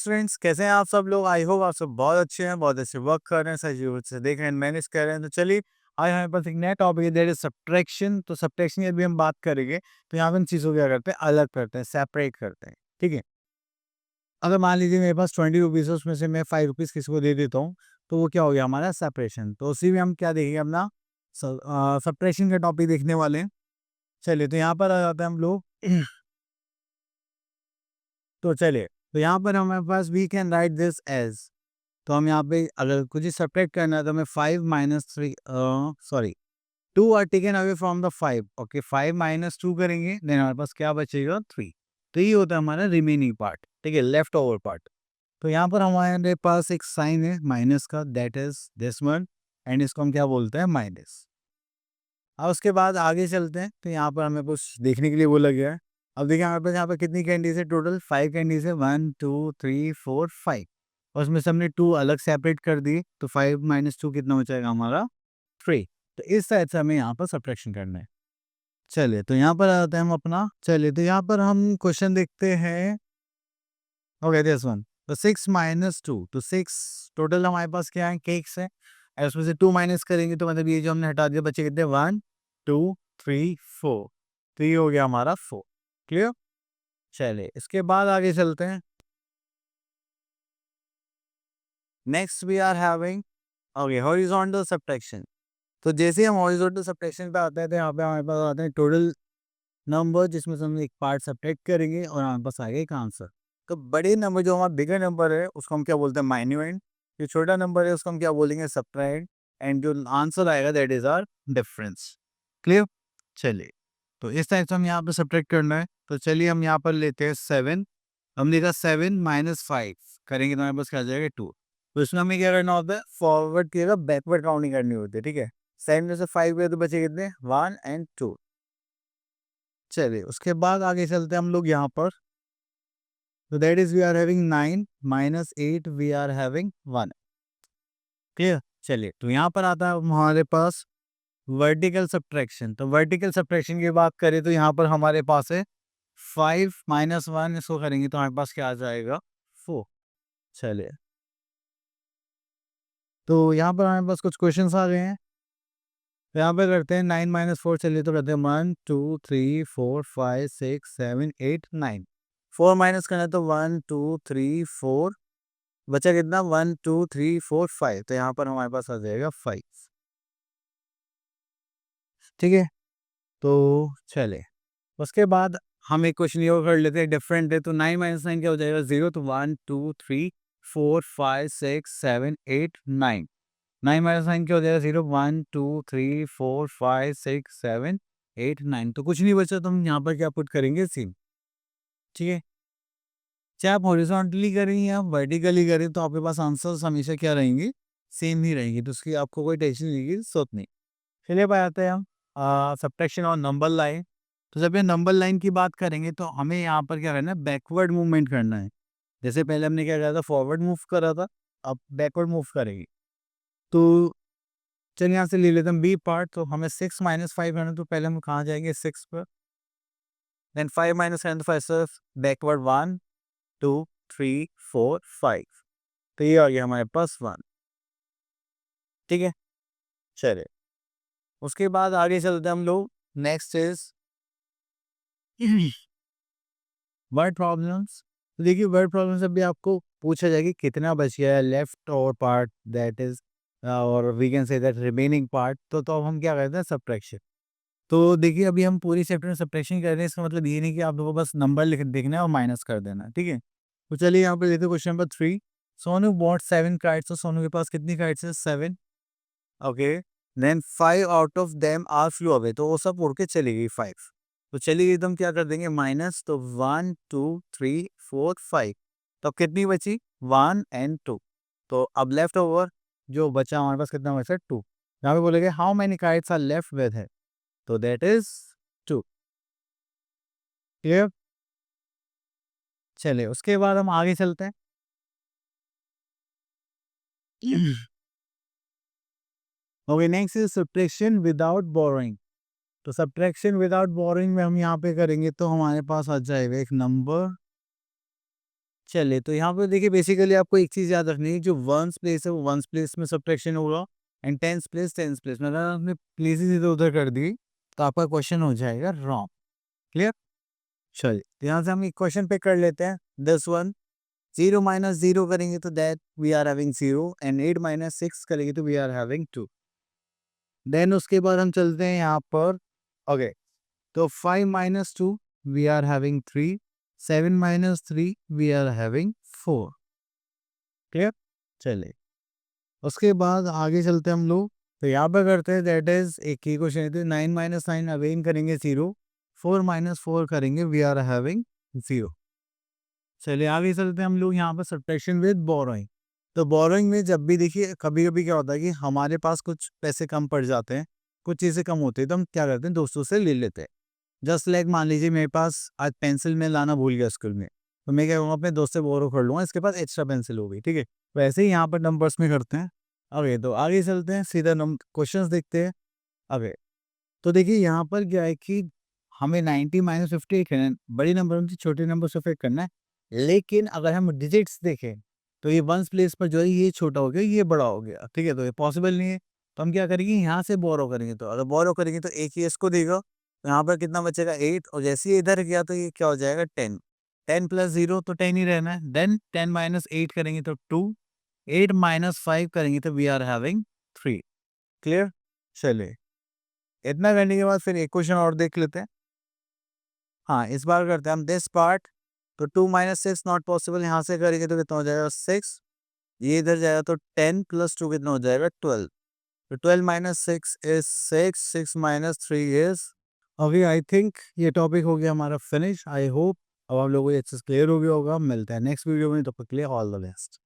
Students, कैसे हैं आप सब लोग? आई होप आप सब बहुत अच्छे हैं, बहुत अच्छे वर्क कर रहे हैं, सही रूप से देख रहे हैं, मैनेज कर रहे हैं। तो चलिए, आज हमारे पास एक नया टॉपिक है, दैट इज सब्ट्रैक्शन। तो सब्ट्रैक्शन की अभी हम बात करेंगे, तो यहाँ पे हम चीज़ों को क्या करते हैं, अलग करते हैं, सेपरेट करते हैं। ठीक है? अगर मान लीजिए मेरे पास 20 रुपीज़ है, उसमें से मैं 5 रुपीज़ किसी को दे देता हूँ, तो वो क्या हो गया हमारा सेपरेशन। तो उसी में हम क्या देखेंगे अपना सब्ट्रैक्शन का टॉपिक देखने वाले हैं। चलिए, तो यहाँ पर आ जाते हैं हम लोग। तो चलिए, तो यहाँ पर हमारे पास we can write this as. तो हम यहाँ पे अगर कुछ सब्ट्रैक्ट करना है तो हमें 5 minus 3 sorry 2 are taken away from the 5। Okay, 5 minus 2 करेंगे, देन हमारे पास क्या बचेगा 3। तो ये होता है हमारा रिमेनिंग पार्ट। ठीक है, लेफ्ट ओवर पार्ट। तो यहाँ पर हमारे पास एक साइन है माइनस का, that is this one, and इसको हम क्या बोलते हैं, माइनस। अब उसके बाद आगे चलते हैं, तो यहाँ पर हमें कुछ देखने के लिए बोला गया है। अब देखिए हमारे पास यहाँ पर कितनी कैंडीज है, टोटल 5 कैंडीज है, 1 2 3 4 5। और उसमें से हमने 2 अलग सेपरेट कर दिए, तो 5 माइनस 2 कितना हो जाएगा हमारा 3। तो इस टाइप से हमें यहाँ पर सब्ट्रैक्शन करना है। चलिए, तो यहाँ पर आते हैं हम अपना। चलिए, तो यहाँ पर हम क्वेश्चन देखते हैं। Okay, this one. तो 6 माइनस 2, तो 6 टोटल हमारे पास क्या है, केक्स है। और उसमें से 2 माइनस करेंगे तो मतलब ये जो हमने हटा दिया, बचे कितने, 1 2 3 4। तो ये हो गया हमारा 4। क्लियर? चलिए, इसके बाद आगे चलते हैं। Next we are having okay horizontal subtraction. तो जैसे ही हम हॉरिजॉन्टल सब्ट्रैक्शन पे आते हैं, तो यहाँ पे हमारे पास आते हैं टोटल नंबर, जिसमें से हम एक पार्ट सब्ट्रैक्ट करेंगे और हमारे पास आएगा एक आंसर। तो बड़े नंबर जो हमारा बिगर नंबर है, उसको हम क्या बोलते हैं, माइन्यूएंड। जो छोटा नंबर है, उसको हम क्या बोलेंगे, सब्ट्रैक्ट। एंड जो आंसर आएगा, that is our difference. Clear? चलिए, तो इस टाइप से हम यहाँ पे सब्ट्रैक्ट करना है। तो चलिए, हम यहाँ पर लेते हैं 7। हमने कहा 7 माइनस 5 करेंगे तो हमारे पास क्या आ जाएगा 2। तो इसमें हमें क्या करना होता है, फॉरवर्ड की जगह बैकवर्ड काउंटिंग करनी होती है। ठीक है, 7 में से 5 गए तो बचे कितने, 1 एंड 2। चलिए, उसके बाद आगे चलते हैं हम लोग यहाँ पर। तो that is we are having 9 minus 8, we are having 1। Clear? चलिए, तो यहाँ पर आता है हमारे पास वर्टिकल सब्ट्रैक्शन। तो वर्टिकल सब्ट्रैक्शन की बात करें तो यहाँ पर हमारे पास है 5 माइनस 1, इसको करेंगे तो हमारे पास क्या आ जाएगा, 4। चलिए, तो यहाँ पर हमारे पास कुछ क्वेश्चंस आ गए हैं। तो यहाँ पे करते हैं 9 माइनस 4। चलिए, तो करते हैं 1 2 3 4 5 6 7 8 9। 4 माइनस करना है तो 1 2 3 4, बचा कितना, 1 2 3 4 5। तो यहाँ पर हमारे पास आ जाएगा 5। ठीक है, तो चले, उसके बाद हम एक क्वेश्चन ये और कर लेते हैं, डिफरेंट है। तो 9 माइनस 9 क्या हो जाएगा, 0। तो 1 2 3 4 5 6 7 8 9। 9 माइनस 9 क्या हो जाएगा, 0 1 2 3 4 5 6 7 8 9। तो कुछ नहीं बचा, तो हम यहाँ पर क्या पुट करेंगे, सेम। ठीक है, चाहे आप हॉरिजॉन्टली करें या वर्टिकली करें, तो आपके पास आंसर्स हमेशा क्या रहेंगे, सेम ही रहेंगे। तो उसकी आपको कोई टेंशन लेने की जरूरत नहीं। चलिए, अब आते हैं हम सब्ट्रैक्शन और नंबर लाइन। तो जब ये नंबर लाइन की बात करेंगे, तो हमें यहाँ पर क्या करना है, बैकवर्ड मूवमेंट करना है। जैसे पहले हमने क्या करा था, फॉरवर्ड मूव करा था, अब बैकवर्ड मूव करेंगे। तो चलिए, यहाँ से ले लेते हैं बी पार्ट। तो हमें 6 माइनस 5 करना है, तो पहले हम कहाँ जाएंगे, 6 पर। देन 5 माइनस करना, तो 5 से बैकवर्ड 1 2 3 4 5। तो ये आ गया हमारे पास 1। ठीक है, चलिए, उसके बाद आगे चलते हैं हम लोग। Next is word problems. तो देखिए, वर्ड प्रॉब्लम से भी आपको पूछा जाएगा कि कितना बच गया है left over part, that is और we can say that remaining part. तो अब हम क्या करते हैं, सब्ट्रैक्शन। तो देखिए, अभी हम पूरी चैप्टर में सब्ट्रैक्शन कर रहे हैं, इसका मतलब ये नहीं कि आप लोगों को बस नंबर लिख देखना है और माइनस कर देना है। ठीक है, तो चलिए यहाँ पे लेते हैं question number 3। Sonu bought 7 cards. तो सोनू के पास कितनी कार्ड्स है, 7। Okay, then 5 out of them are flew away. तो वो सब उड़ के चली गई 5। तो चली गई तो हम क्या कर देंगे, माइनस। तो 1 2 3 4 5। तो अब कितनी बची, 1 एंड 2। तो अब लेफ्ट ओवर जो बचा हमारे पास कितना बचा, 2। यहाँ पे बोलेंगे how many kites are left with है, तो दैट इज 2। क्लियर? चलिए, उसके बाद हम आगे चलते हैं। Okay, next is subtraction without borrowing. तो सब्ट्रैक्शन विदाउट बोरोइंग में हम यहाँ पे करेंगे, तो हमारे पास आ जाएगा एक नंबर। चलिए, तो यहाँ पे देखिए बेसिकली आपको एक चीज़ याद रखनी है, जो वन्स प्लेस है वो वन्स प्लेस में सब्ट्रैक्शन होगा and tens place tens place में। अगर आपने प्लेसेस इधर-उधर कर दी, तो आपका क्वेश्चन हो जाएगा रॉन्ग। क्लियर? चलिए, तो यहाँ से हम एक क्वेश्चन पिक कर लेते हैं, दिस वन। 0 माइनस 0 करेंगे तो that we are having 0 and 8 minus 6 करेंगे तो वी आर हैविंग 2। देन उसके बाद हम चलते हैं यहाँ पर, ओके, तो 5 minus 2 we are having 3, 7 minus 3 we are having 4। Clear? चलिए, उसके बाद आगे चलते हैं हम लोग, तो यहाँ पे करते हैं, दैट इज एक ही क्वेश्चन है, 9 माइनस 9 अगेन करेंगे 0, 4 माइनस 4 करेंगे वी आर हैविंग 0। चलिए आगे चलते हैं हम लोग यहाँ पर, सब्ट्रैक्शन विद बोरोइंग। तो बोरोइंग में जब भी देखिए कभी कभी क्या होता है कि हमारे पास कुछ पैसे कम पड़ जाते हैं, कुछ चीज़ें कम होती है, तो हम क्या करते हैं, दोस्तों से ले लेते हैं। जस्ट लाइक मान लीजिए मेरे पास आज पेंसिल में लाना भूल गया स्कूल में, तो मैं क्या करूँगा, अपने दोस्त से बोरो कर लूँगा, इसके पास एक्स्ट्रा पेंसिल होगी, ठीक है। वैसे ही यहाँ पर नंबर्स में करते हैं। ओके, तो आगे चलते हैं, सीधा क्वेश्चंस देखते हैं। ओके, तो देखिए यहाँ पर क्या है कि हमें 90 माइनस 50 करना है, बड़ी नंबर से छोटे नंबर से फिर करना है। लेकिन अगर हम डिजिट्स देखें, तो ये वंस प्लेस पर जो है ये छोटा हो गया, ये बड़ा हो गया, ठीक है, तो ये पॉसिबल नहीं है। तो हम क्या करेंगे, यहाँ से बोरो करेंगे, तो अगर बोरो करेंगे तो एक ही इसको देगा, तो यहाँ पर कितना बचेगा 8, और जैसे ही इधर गया तो ये क्या हो जाएगा 10। 10 प्लस 0 तो 10 ही रहना है। देन 10 माइनस 8 करेंगे तो 2, 8 माइनस 5 करेंगे तो वी आर हैविंग 3। क्लियर? चलिए, इतना करने के बाद फिर एक क्वेश्चन और देख लेते हैं। हाँ, इस बार करते हैं हम दिस पार्ट। तो 2 माइनस 6 नॉट पॉसिबल, यहाँ से करेंगे तो कितना हो जाएगा 6, ये इधर जाएगा तो 10 प्लस 2 कितना हो जाएगा 12। तो 12 minus 6 is 6, 6 minus 3 is, okay, I think ये टॉपिक हो गया हमारा फिनिश। आई होप अब आप लोगों को ये अच्छे से क्लियर हो गया होगा। मिलते हैं नेक्स्ट वीडियो में, तब तक के लिए ऑल द बेस्ट।